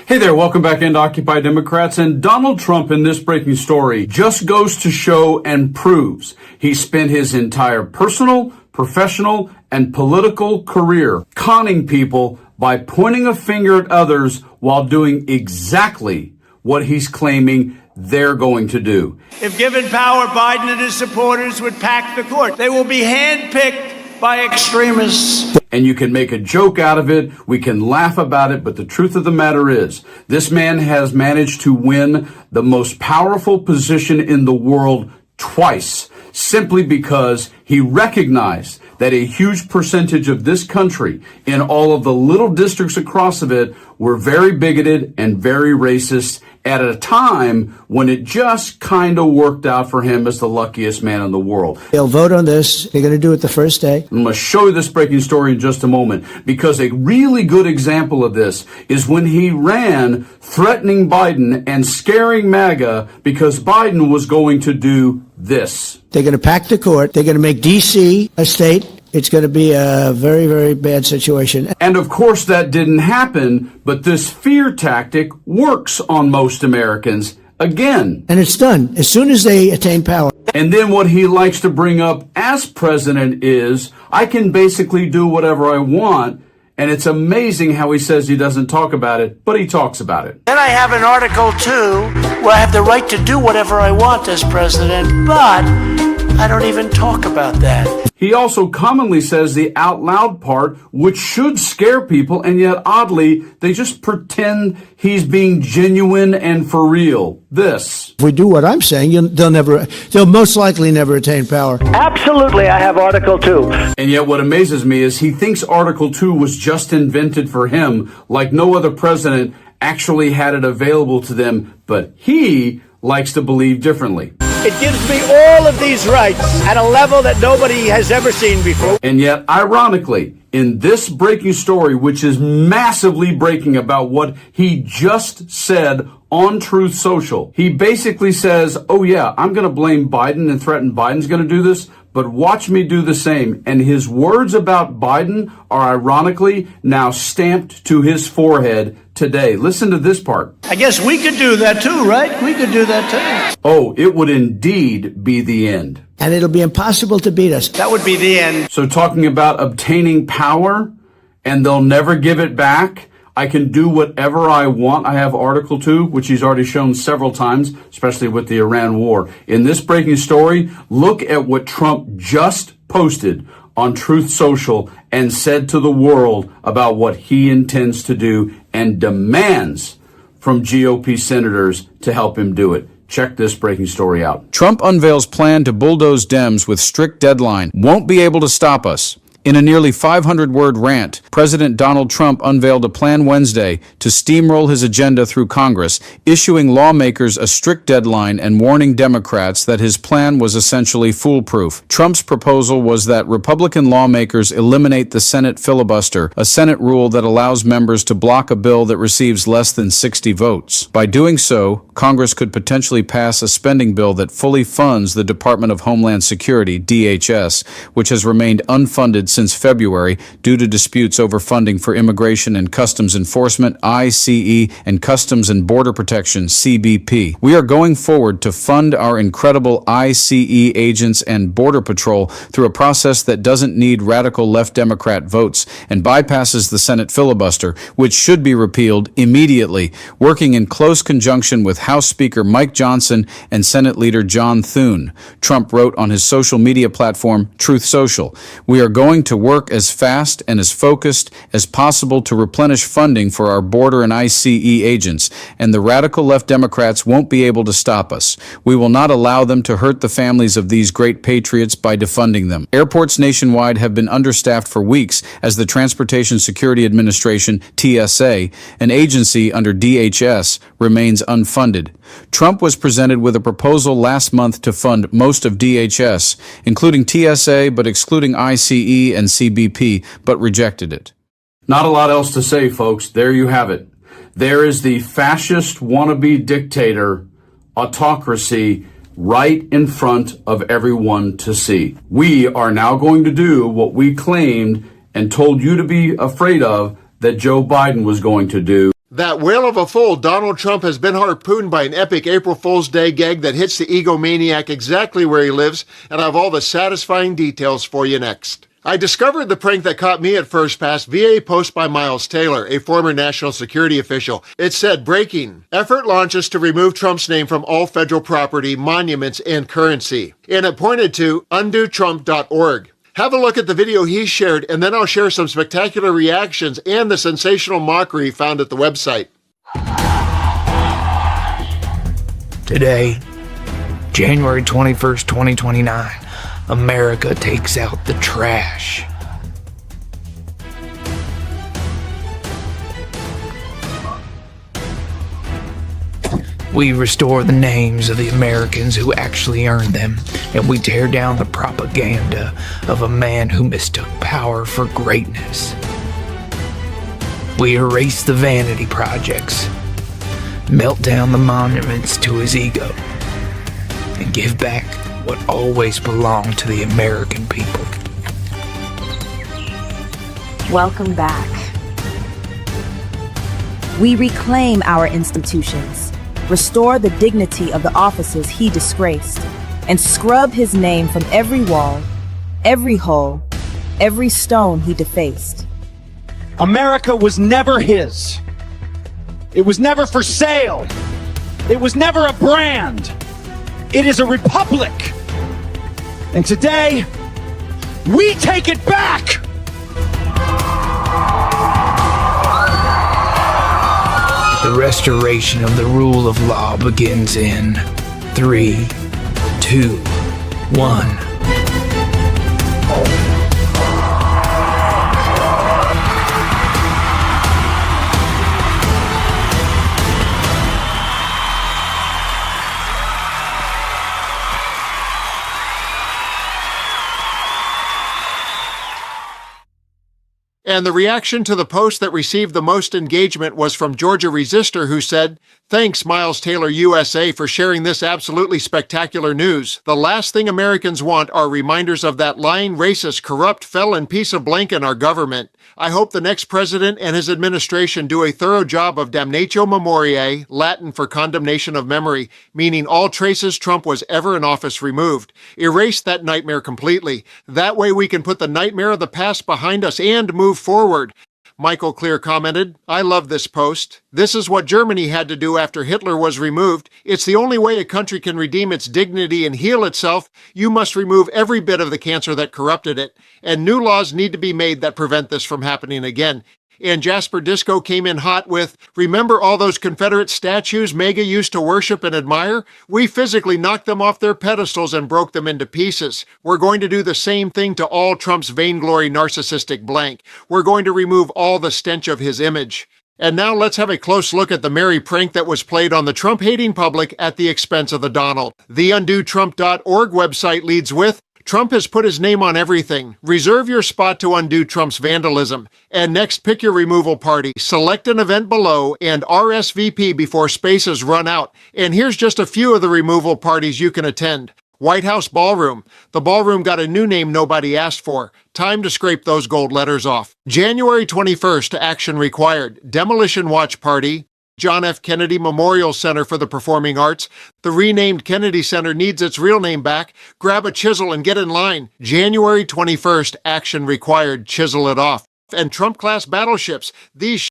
Hey there, welcome back into Occupy Democrats. And Donald Trump in this breaking story just goes to show and proves he spent his entire personal, professional, and political career conning people by pointing a finger at others while doing exactly what he's claiming they're going to do. If given power, Biden and his supporters would pack the court. They will be handpicked by extremists. And you can make a joke out of it, we can laugh about it, but the truth of the matter is, this man has managed to win the most powerful position in the world twice, simply because he recognized that a huge percentage of this country, in all of the little districts across of it, were very bigoted and very racist at a time when it just kind of worked out for him as the luckiest man in the world. They'll vote on this. They're going to do it the first day. I'm going to show you this breaking story in just a moment, because a really good example of this is when he ran threatening Biden and scaring MAGA because Biden was going to do this. They're going to pack the court. They're going to make D.C. a state. It's going to be a very, very bad situation. And of course that didn't happen, but this fear tactic works on most Americans again. And it's done as soon as they attain power. And then what he likes to bring up as president is, I can basically do whatever I want. And it's amazing how he says he doesn't talk about it, but he talks about it. Then I have an Article 2 where I have the right to do whatever I want as president, but I don't even talk about that. He also commonly says the out loud part, which should scare people, and yet oddly, they just pretend he's being genuine and for real. This. If we do what I'm saying, they'll most likely never attain power. Absolutely, I have Article 2. And yet what amazes me is he thinks Article 2 was just invented for him, like no other president actually had it available to them, but he likes to believe differently. It gives me all of these rights at a level that nobody has ever seen before. And yet, ironically, in this breaking story, which is massively breaking about what he just said on Truth Social, he basically says, oh yeah, I'm going to blame Biden and threaten Biden's going to do this, but watch me do the same. And his words about Biden are ironically now stamped to his forehead today. Listen to this part. I guess we could do that too, right? We could do that too. Oh, it would indeed be the end. And it'll be impossible to beat us. That would be the end. So talking about obtaining power and they'll never give it back. I can do whatever I want. I have Article 2, which he's already shown several times, especially with the Iran war. In this breaking story, look at what Trump just posted on Truth Social and said to the world about what he intends to do and demands from GOP senators to help him do it. Check this breaking story out. Trump unveils plan to bulldoze Dems with strict deadline. Won't be able to stop us. In a nearly 500-word rant, President Donald Trump unveiled a plan Wednesday to steamroll his agenda through Congress, issuing lawmakers a strict deadline and warning Democrats that his plan was essentially foolproof. Trump's proposal was that Republican lawmakers eliminate the Senate filibuster, a Senate rule that allows members to block a bill that receives less than 60 votes. By doing so, Congress could potentially pass a spending bill that fully funds the Department of Homeland Security, DHS, which has remained unfunded since February due to disputes over funding for Immigration and Customs Enforcement, ICE, and Customs and Border Protection, CBP. We are going forward to fund our incredible ICE agents and Border Patrol through a process that doesn't need radical left Democrat votes and bypasses the Senate filibuster, which should be repealed immediately, working in close conjunction with House Speaker Mike Johnson and Senate Leader John Thune. Trump wrote on his social media platform, Truth Social, "We are going to work as fast and as focused as possible to replenish funding for our border and ICE agents, and the radical left Democrats won't be able to stop us. We will not allow them to hurt the families of these great patriots by defunding them." Airports nationwide have been understaffed for weeks as the Transportation Security Administration, TSA, an agency under DHS, remains unfunded. Trump was presented with a proposal last month to fund most of DHS, including TSA but excluding ICE and CBP, but rejected it. Not a lot else to say, folks. There you have it. There is the fascist wannabe dictator autocracy right in front of everyone to see. We are now going to do what we claimed and told you to be afraid of that Joe Biden was going to do. That whale of a fool, Donald Trump, has been harpooned by an epic April Fool's Day gag that hits the egomaniac exactly where he lives, and I have all the satisfying details for you next. I discovered the prank that caught me at first pass via a post by Miles Taylor, a former national security official. It said, breaking, effort launches to remove Trump's name from all federal property, monuments, and currency. And it pointed to undotrump.org. Have a look at the video he shared, and then I'll share some spectacular reactions and the sensational mockery found at the website. Today, January 21st, 2029, America takes out the trash. We restore the names of the Americans who actually earned them, and we tear down the propaganda of a man who mistook power for greatness. We erase the vanity projects, melt down the monuments to his ego, and give back what always belonged to the American people. Welcome back. We reclaim our institutions, restore the dignity of the offices he disgraced, and scrub his name from every wall, every hole, every stone he defaced. America was never his. It was never for sale. It was never a brand. It is a republic. And today, we take it back! The restoration of the rule of law begins in 3, 2, 1. And the reaction to the post that received the most engagement was from Georgia Resistor, who said, "Thanks, Miles Taylor USA, for sharing this absolutely spectacular news. The last thing Americans want are reminders of that lying, racist, corrupt felon piece of blank in our government. I hope the next president and his administration do a thorough job of damnatio memoriae, Latin for condemnation of memory, meaning all traces Trump was ever in office removed. Erase that nightmare completely. That way we can put the nightmare of the past behind us and move forward." Michael Clear commented, "I love this post. This is what Germany had to do after Hitler was removed. It's the only way a country can redeem its dignity and heal itself. You must remove every bit of the cancer that corrupted it. And new laws need to be made that prevent this from happening again." And Jasper Disco came in hot with, "Remember all those Confederate statues MAGA used to worship and admire? We physically knocked them off their pedestals and broke them into pieces. We're going to do the same thing to all Trump's vainglory narcissistic blank. We're going to remove all the stench of his image." And now let's have a close look at the merry prank that was played on the Trump-hating public at the expense of the Donald. The undotrump.org website leads with, "Trump has put his name on everything. Reserve your spot to undo Trump's vandalism. And next, pick your removal party. Select an event below and RSVP before spaces run out. And here's just a few of the removal parties you can attend. White House Ballroom. The ballroom got a new name nobody asked for. Time to scrape those gold letters off. January 21st, action required. Demolition Watch Party. John F. Kennedy Memorial Center for the Performing Arts. The renamed Kennedy Center needs its real name back. Grab a chisel and get in line. January 21st, action required. Chisel it off. And Trump-class battleships. These